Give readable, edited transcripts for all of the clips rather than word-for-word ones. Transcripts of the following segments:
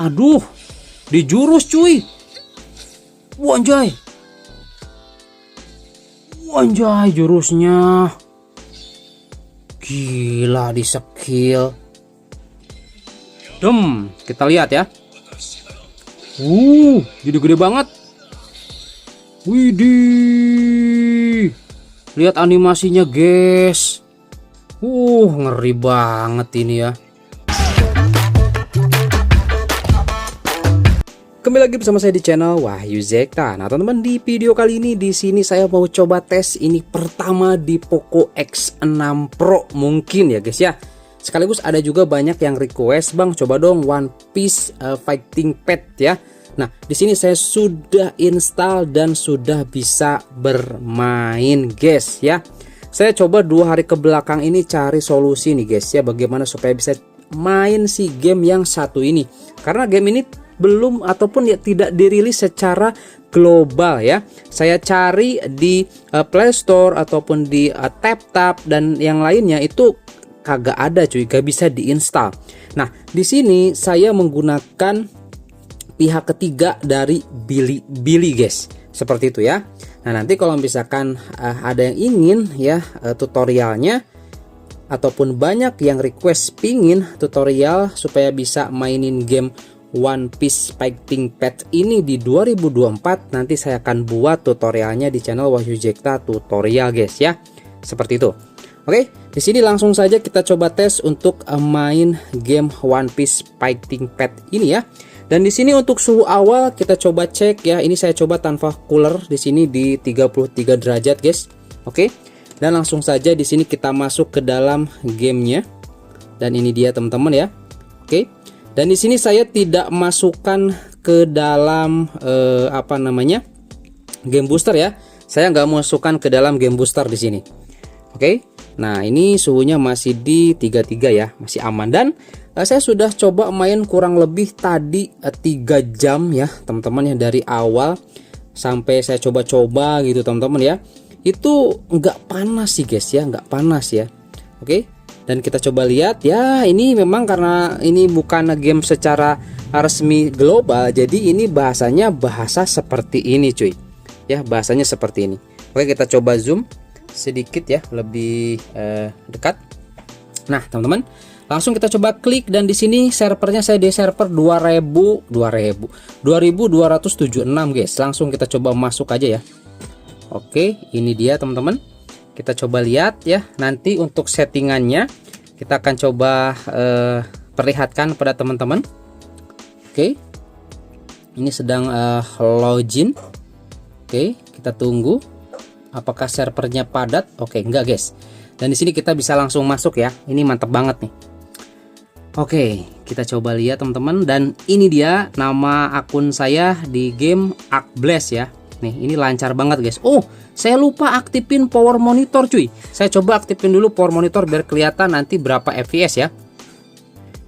Aduh, di jurus cuy. Wanjay. Wanjay jurusnya. Gila di skill. Kita lihat ya. Jadi gede banget. Widih. Lihat animasinya, guys. Ngeri banget ini ya. Kembali lagi bersama saya di channel Wahyu Zekta. Nah, teman-teman, di video kali ini di sini saya mau coba tes ini pertama di Poco X6 Pro mungkin ya, guys ya. Sekaligus ada juga banyak yang request, "Bang, coba dong One Piece Fighting Pad ya." Nah, di sini saya sudah install dan sudah bisa bermain, guys ya. Saya coba 2 hari ke belakang ini cari solusi nih, guys ya, bagaimana supaya bisa main si game yang satu ini. Karena game ini belum ataupun ya tidak dirilis secara global ya. Saya cari di Play Store ataupun di TapTap dan yang lainnya itu kagak ada cuy, gak bisa diinstal. Nah, di sini saya menggunakan pihak ketiga dari Bilibili guys. Seperti itu ya. Nah, nanti kalau misalkan ada yang ingin ya tutorialnya ataupun banyak yang request pingin tutorial supaya bisa mainin game One Piece Fighting Pad ini di 2024, nanti saya akan buat tutorialnya di channel Wahyu Zekta tutorial guys ya. Seperti itu. Oke, di sini langsung saja kita coba tes untuk main game One Piece Fighting Pad ini ya. Dan di sini untuk suhu awal kita coba cek ya. Ini saya coba tanpa cooler di sini di 33 derajat guys. Oke. Dan langsung saja di sini kita masuk ke dalam gamenya. Dan ini dia teman-teman ya. Oke. Dan di sini saya tidak masukkan ke dalam game booster ya. Saya nggak masukkan ke dalam game booster di sini. Oke. Nah, ini suhunya masih di 33 ya, masih aman. Dan saya sudah coba main kurang lebih tadi 3 jam ya, teman-teman ya, dari awal sampai saya coba-coba gitu teman-teman ya. Itu nggak panas sih guys ya, nggak panas ya. Oke. Dan kita coba lihat ya, ini memang karena ini bukan game secara resmi global, jadi ini bahasanya bahasa seperti ini cuy ya, bahasanya seperti ini. Oke, kita coba zoom sedikit ya, lebih dekat. Nah teman-teman, langsung kita coba klik dan di sini servernya saya di server 2276 guys. Langsung kita coba masuk aja ya. Oke, ini dia teman-teman. Kita coba lihat ya, nanti untuk settingannya kita akan coba perlihatkan pada teman-teman. Oke, ini sedang login. Oke, kita tunggu apakah servernya padat. Oke, enggak guys. Dan di sini kita bisa langsung masuk ya. Ini mantap banget nih. Oke, kita coba lihat teman-teman. Dan ini dia nama akun saya di game Arkblast ya. Nih, ini lancar banget guys. Saya lupa aktifin power monitor cuy. Saya coba aktifin dulu power monitor biar kelihatan nanti berapa FPS ya.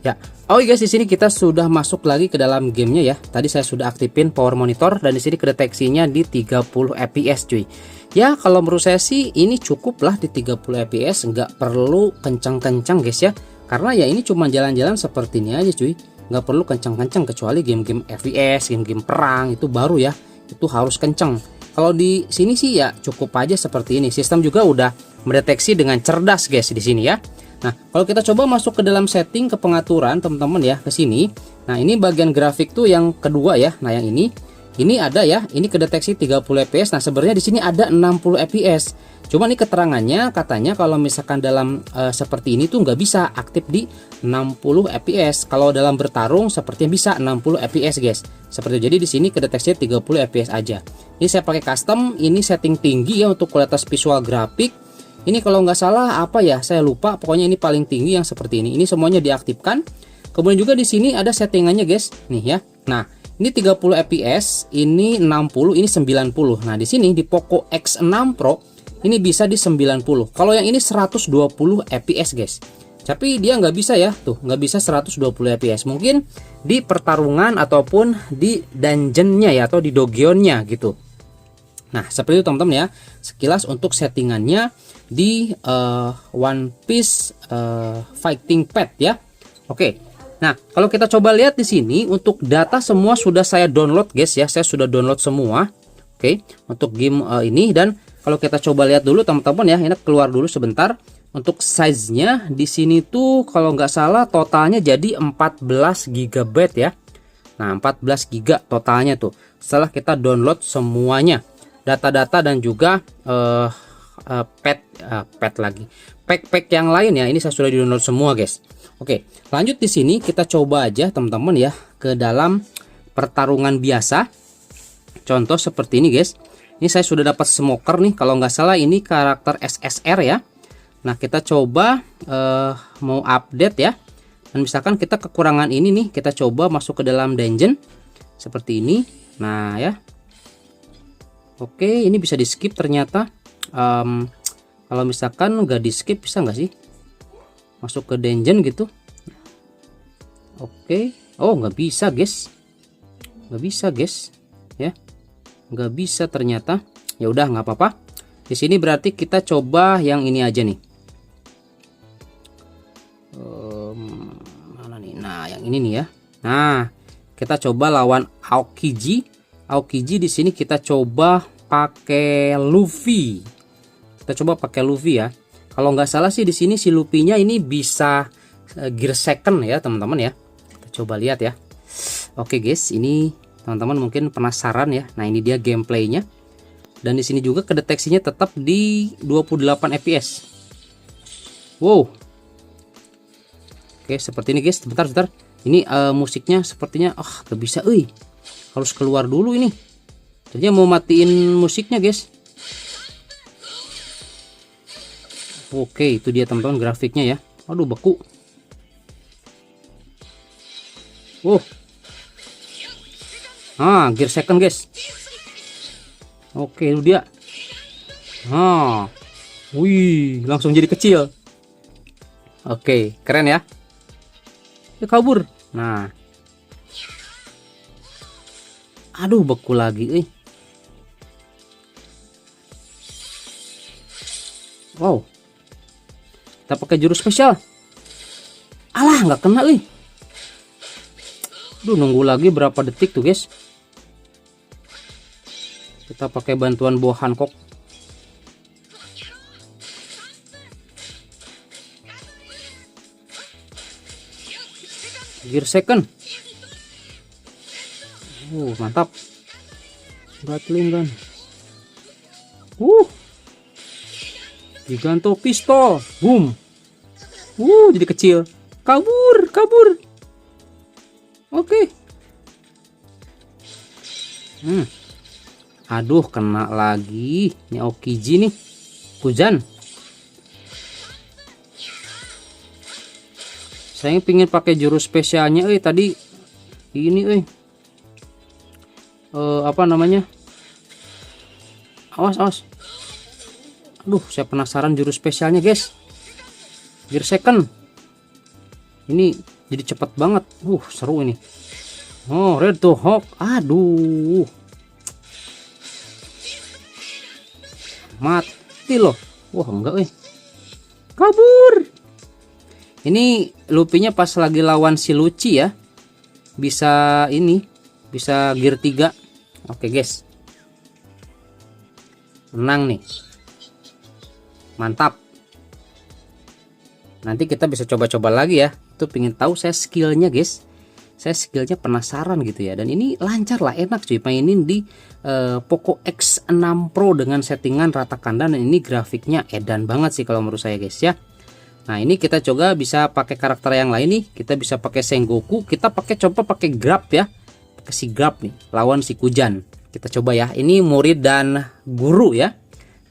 Ya. Oke guys, di sini kita sudah masuk lagi ke dalam gamenya ya. Tadi saya sudah aktifin power monitor dan di sini kedeteksinya di 30 FPS cuy. Ya, kalau menurut saya sih ini cukup lah di 30 FPS, nggak perlu kencang-kencang guys ya. Karena ya ini cuma jalan-jalan seperti ini aja cuy. Nggak perlu kencang-kencang kecuali game-game FPS, game-game perang itu baru ya. Itu harus kenceng. Kalau di sini sih ya cukup aja seperti ini. Sistem juga udah mendeteksi dengan cerdas guys di sini ya. Nah, kalau kita coba masuk ke dalam setting ke pengaturan teman-teman ya, ke sini. Nah, ini bagian grafik tuh yang kedua ya. Nah, yang ini ada ya. Ini kedeteksi 30 fps. Nah, sebenarnya di sini ada 60 fps. Cuma ini keterangannya katanya kalau misalkan dalam seperti ini tuh nggak bisa aktif di 60 fps. Kalau dalam bertarung sepertinya bisa 60 fps guys. Seperti itu. Jadi di sini kedeteksinya 30 fps aja. Ini saya pakai custom, ini setting tinggi ya untuk kualitas visual grafik. Ini kalau nggak salah apa ya, saya lupa. Pokoknya ini paling tinggi yang seperti ini. Ini semuanya diaktifkan. Kemudian juga di sini ada settingannya guys. Nih ya. Nah, ini 30 fps, ini 60, ini 90. Nah, di sini di Poco X6 Pro ini bisa di 90. Kalau yang ini 120 fps guys. Tapi dia nggak bisa ya, tuh nggak bisa 120 fps. Mungkin di pertarungan ataupun di dungeonnya ya, atau di dogionnya gitu. Nah, seperti itu teman-teman ya. Sekilas untuk settingannya di One Piece Fighting Pad ya. Oke. Nah, kalau kita coba lihat di sini untuk data semua sudah saya download guys ya. Saya sudah download semua. Oke, untuk game ini. Dan kalau kita coba lihat dulu teman-teman ya, ini keluar dulu sebentar. Untuk size-nya di sini tuh kalau nggak salah totalnya jadi 14 GB ya. Nah, 14 GB totalnya tuh setelah kita download semuanya, data-data dan juga pack yang lain ya. Ini saya sudah download semua guys. Oke, lanjut di sini kita coba aja teman-teman ya ke dalam pertarungan biasa. Contoh seperti ini guys. Ini saya sudah dapat smoker nih, kalau nggak salah ini karakter SSR ya. Nah, kita coba mau update ya. Dan misalkan kita kekurangan ini nih, kita coba masuk ke dalam dungeon seperti ini. Nah ya, oke, ini bisa di skip ternyata. Kalau misalkan nggak di skip bisa nggak sih masuk ke dungeon gitu? Oke, oh nggak bisa guys, nggak bisa guys ya, nggak bisa ternyata. Ya udah nggak apa-apa. Di sini berarti kita coba yang ini aja nih. Mana nih? Nah, yang ini nih ya. Nah, kita coba lawan Aokiji. Aokiji di sini kita coba pakai Luffy. Kita coba pakai Luffy ya. Kalau nggak salah sih di sini si Luffy-nya ini bisa gear second ya, teman-teman ya. Kita coba lihat ya. Oke guys, ini teman-teman mungkin penasaran ya. Nah, ini dia gameplaynya. Dan di sini juga kedeteksinya tetap di 28 fps. Wow. Oke, seperti ini guys. Bentar. Ini musiknya sepertinya gak bisa, harus keluar dulu ini. Jadinya mau matiin musiknya guys. Oke, itu dia teman-teman grafiknya ya. Aduh, beku. Gear second guys. Oke, itu dia. Wih, langsung jadi kecil. Oke, keren ya. Kabur. Nah, aduh, beku lagi. Wow, kita pakai jurus spesial. Alah, nggak kena Aduh, nunggu lagi berapa detik tuh guys. Kita pakai bantuan buah Hancock. Gear second. Mantap. Gatling gun. Giganto pistol. Boom. Jadi kecil. Kabur. Oke. Aduh, kena lagi. Ini Aokiji nih. Kujan. Saya pingin pakai jurus spesialnya tadi ini apa namanya? Awas. Aduh, saya penasaran jurus spesialnya guys. Gear second. Ini jadi cepet banget. Seru ini. Red to Hawk. Aduh. Mati loh. Enggak kabur. Ini Luffy-nya pas lagi lawan si Lucci ya. Bisa gear 3. Oke guys. Menang nih. Mantap. Nanti kita bisa coba-coba lagi ya. Itu pengen tahu saya skillnya guys. Saya skillnya penasaran gitu ya. Dan ini lancar lah, enak cuy. Mainin di Poco X6 Pro dengan settingan rata kandang. Dan ini grafiknya edan banget sih kalau menurut saya guys ya. Nah, ini kita coba bisa pakai karakter yang lain nih. Kita bisa pakai Sengoku. Kita coba pakai Grab ya. Pakai si Grab nih lawan si Kujan. Kita coba ya. Ini murid dan guru ya.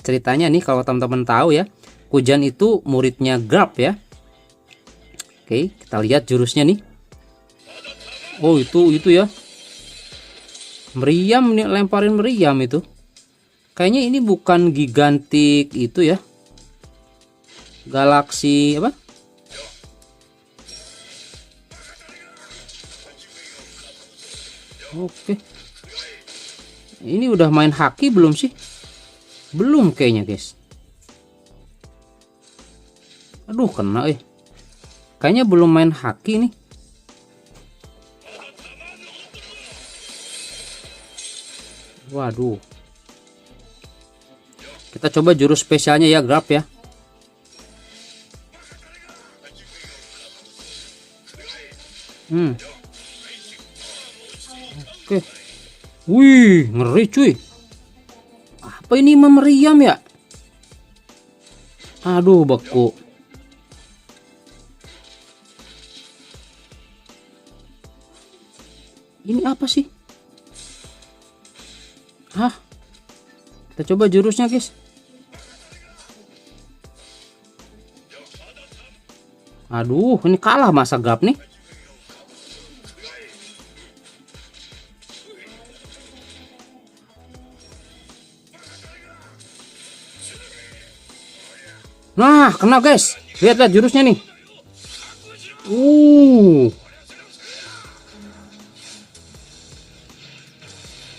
Ceritanya nih kalau teman-teman tahu ya. Kujan itu muridnya Grab ya. Oke, kita lihat jurusnya nih. Itu ya. Meriam nih, lemparin meriam itu. Kayaknya ini bukan gigantik itu ya. Galaksi apa? Oke. Ini udah main haki belum sih? Belum kayaknya guys. Aduh, kena Kayaknya belum main haki nih. Waduh. Kita coba jurus spesialnya ya, grab ya. Oke. Wih, ngeri cuy. Apa ini memeriam ya? Aduh, beku. Ini apa sih? Hah? Kita coba jurusnya, guys. Aduh, ini kalah masa grab nih. Nah, kena guys. Lihat jurusnya nih.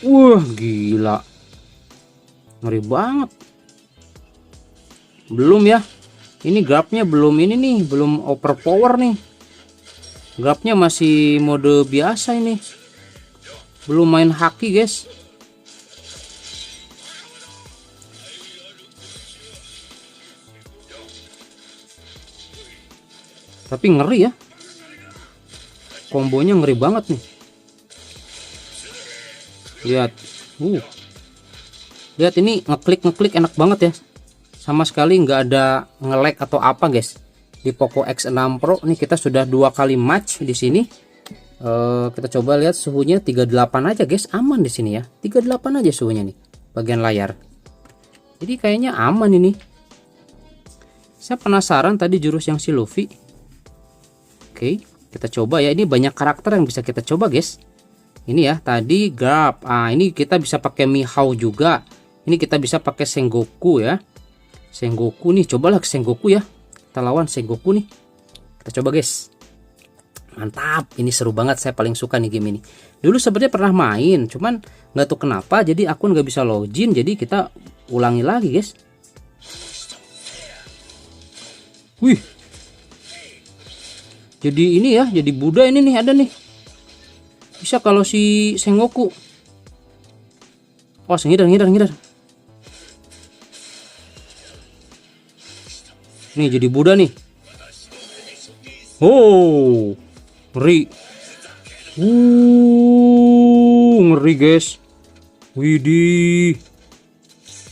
Wah, gila. Ngeri banget. Belum ya. Ini grabnya belum ini nih, belum overpower nih. Grabnya masih mode biasa ini. Belum main haki, guys. Tapi ngeri ya. Kombonya ngeri banget nih. Lihat. Lihat ini ngeklik enak banget ya. Sama sekali nggak ada nge-lag atau apa, guys. Di Poco X6 Pro nih kita sudah 2 kali match di sini. Kita coba lihat suhunya 38 aja, guys. Aman di sini ya. 38 aja suhunya nih bagian layar. Jadi kayaknya aman ini. Saya penasaran tadi jurus yang si Luffy. Oke, kita coba ya. Ini banyak karakter yang bisa kita coba, guys. Ini ya, tadi grab. Ini kita bisa pakai Mihawk juga. Ini kita bisa pakai Sengoku ya. Sengoku nih, cobalah ke Sengoku ya. Kita lawan Sengoku nih. Kita coba, guys. Mantap, ini seru banget. Saya paling suka nih game ini. Dulu sebenarnya pernah main, cuman nggak tahu kenapa jadi akun nggak bisa login. Jadi kita ulangi lagi, guys. Wih. Jadi ini ya, jadi Buddha ini nih, ada nih. Bisa kalau si Sengoku. Oh, ngidar. Nih jadi Buddha nih. Oh, ngeri. Ngeri, guys. Widih.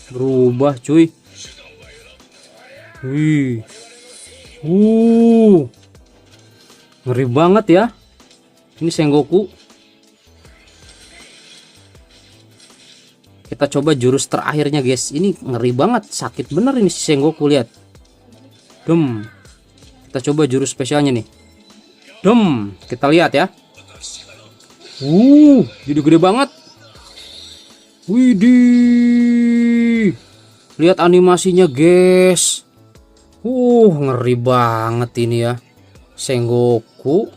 Berubah, cuy. Wih. Ngeri banget ya. Ini Sengoku. Kita coba jurus terakhirnya, guys. Ini ngeri banget, sakit bener ini si Sengoku, lihat. Kita coba jurus spesialnya nih. Kita lihat ya. Jadi gede banget. Widih. Lihat animasinya, guys. Ngeri banget ini ya. Sengoku.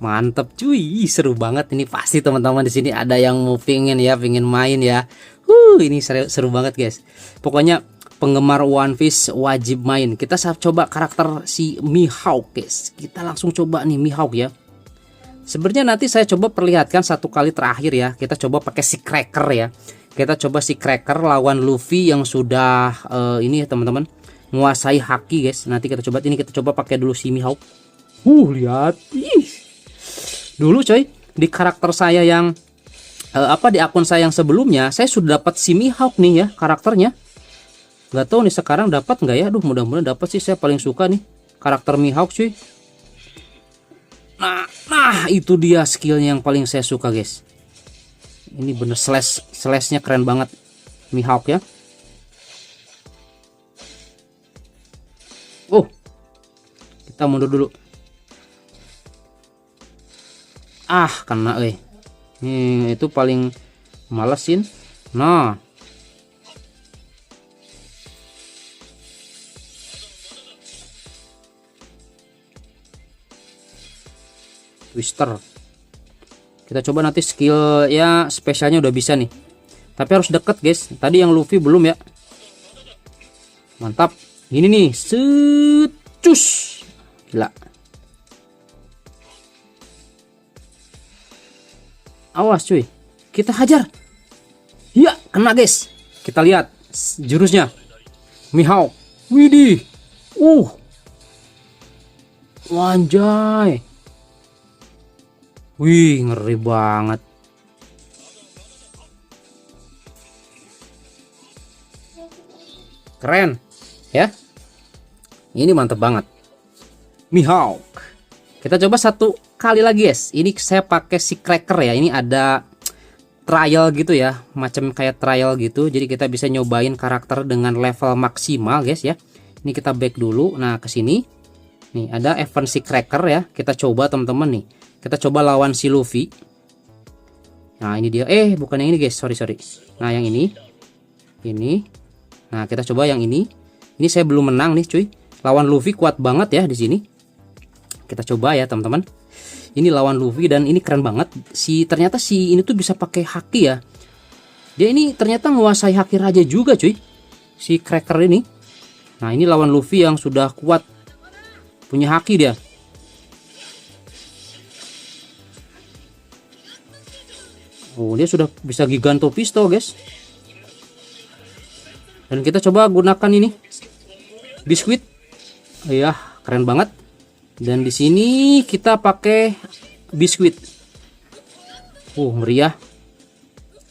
Mantep cuy, seru banget ini. Pasti teman-teman di sini ada yang mau pingin main ya. Ini seru banget, guys. Pokoknya penggemar One Piece wajib main. Kita coba karakter si Mihawk, guys. Kita langsung coba nih Mihawk ya. Sebenarnya nanti saya coba perlihatkan satu kali terakhir ya. Kita coba pakai si Cracker ya. Kita coba si Cracker lawan Luffy yang sudah ini ya teman-teman, menguasai haki, guys. Nanti kita coba ini, kita coba pakai dulu si Mihawk. Lihat. Dulu coy, di karakter saya yang di akun saya yang sebelumnya, saya sudah dapat si Mihawk nih ya karakternya. Nggak tahu nih sekarang dapat nggak ya. Aduh, mudah-mudahan dapat sih. Saya paling suka nih karakter Mihawk, cuy. Nah itu dia skillnya yang paling saya suka, guys. Ini bener slashnya keren banget Mihawk ya. Kita mundur dulu. Kena itu paling malesin. Nah, Twister. Kita coba nanti skill ya spesialnya udah bisa nih. Tapi harus deket, guys. Tadi yang Luffy belum ya. Mantap. Ini nih, secus. Gila. Awas cuy. Kita hajar. Iya, kena guys. Kita lihat jurusnya. Mihawk. Widih. Wanjay. Wih, ngeri banget. Keren ya. Ini mantep banget. Mihawk. Kita coba satu kali lagi guys. Ini saya pakai si cracker ya. Ini ada trial gitu ya, macam kayak trial gitu. Jadi kita bisa nyobain karakter dengan level maksimal guys ya. Ini kita back dulu. Nah, ke sini. Nih, ada event si cracker ya. Kita coba teman-teman nih. Kita coba lawan si Luffy. Nah, ini dia. Bukan yang ini guys. Sorry. Nah, yang ini. Ini. Nah, kita coba yang ini. Ini saya belum menang nih, cuy. Lawan Luffy kuat banget ya di sini. Kita coba ya, teman-teman. Ini lawan Luffy dan ini keren banget. Ternyata si ini tuh bisa pakai haki ya. Dia ini ternyata menguasai haki raja juga, cuy. Si cracker ini. Nah, ini lawan Luffy yang sudah kuat. Punya haki dia. Oh, dia sudah bisa Giganto Pistol, guys. Dan kita coba gunakan ini biskuit. Iya, keren banget. Dan di sini kita pakai biskuit. Meriah.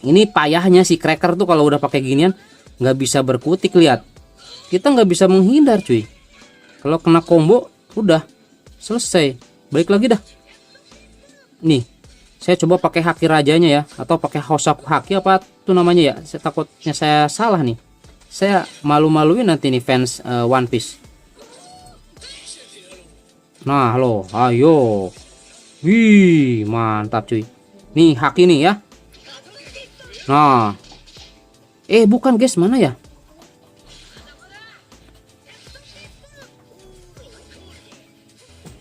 Ini payahnya si cracker tuh kalau udah pakai ginian nggak bisa berkutik, lihat. Kita nggak bisa menghindar, cuy. Kalau kena combo udah selesai. Balik lagi dah. Nih, saya coba pakai haki rajanya ya, atau pakai Hosaku haki apa tuh namanya ya. Saya takutnya saya salah nih. Saya malu-maluin nanti nih fans One Piece. Nah, lo, ayo. Wih, mantap cuy. Nih haki nih ya. Nah. Bukan guys, mana ya?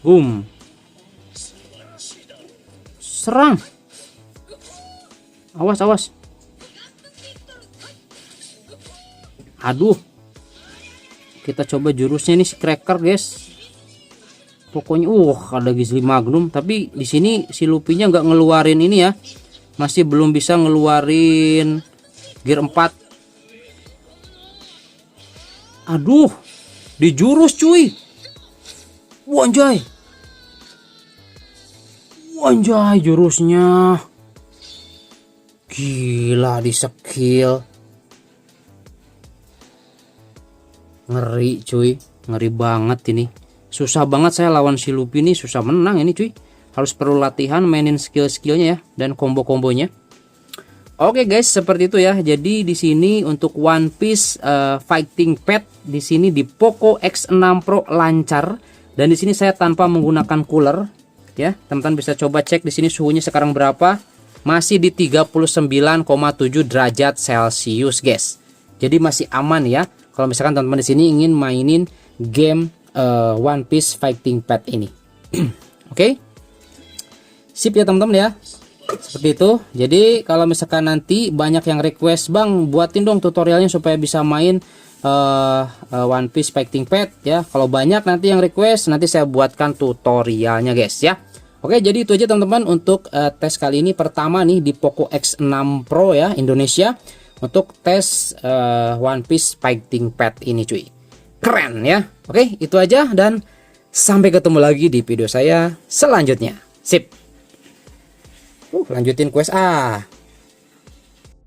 Boom. Serang. Awas. Aduh. Kita coba jurusnya nih si cracker, guys. Pokoknya ada Gisli Magnum, tapi di sini si Luffy-nya nggak ngeluarin ini ya. Masih belum bisa ngeluarin gear 4. Aduh. Di jurus, cuy. Wanjay jurusnya. Gila di skill. Ngeri cuy, ngeri banget ini. Susah banget saya lawan si Luffy ini, susah menang ini cuy. Harus perlu latihan mainin skill-skillnya ya dan combo-kombonya. Oke guys, seperti itu ya. Jadi di sini untuk One Piece Fighting Pet di sini di Poco X6 Pro lancar dan di sini saya tanpa menggunakan cooler ya. Teman-teman bisa coba cek di sini suhunya sekarang berapa? Masih di 39,7 derajat Celcius guys. Jadi masih aman ya. Kalau misalkan teman-teman di sini ingin mainin game One Piece Fighting Pet ini. Oke. Sip ya teman-teman ya. Seperti itu. Jadi kalau misalkan nanti banyak yang request, "Bang, buatin dong tutorialnya supaya bisa main One Piece Fighting Pet" ya. Kalau banyak nanti yang request, nanti saya buatkan tutorialnya guys ya. Oke, jadi itu aja teman-teman untuk tes kali ini. Pertama nih di Poco X6 Pro ya, Indonesia, untuk tes One Piece Fighting Pet ini cuy. Keren ya. Oke, itu aja dan sampai ketemu lagi di video saya selanjutnya. Sip. Lanjutin quest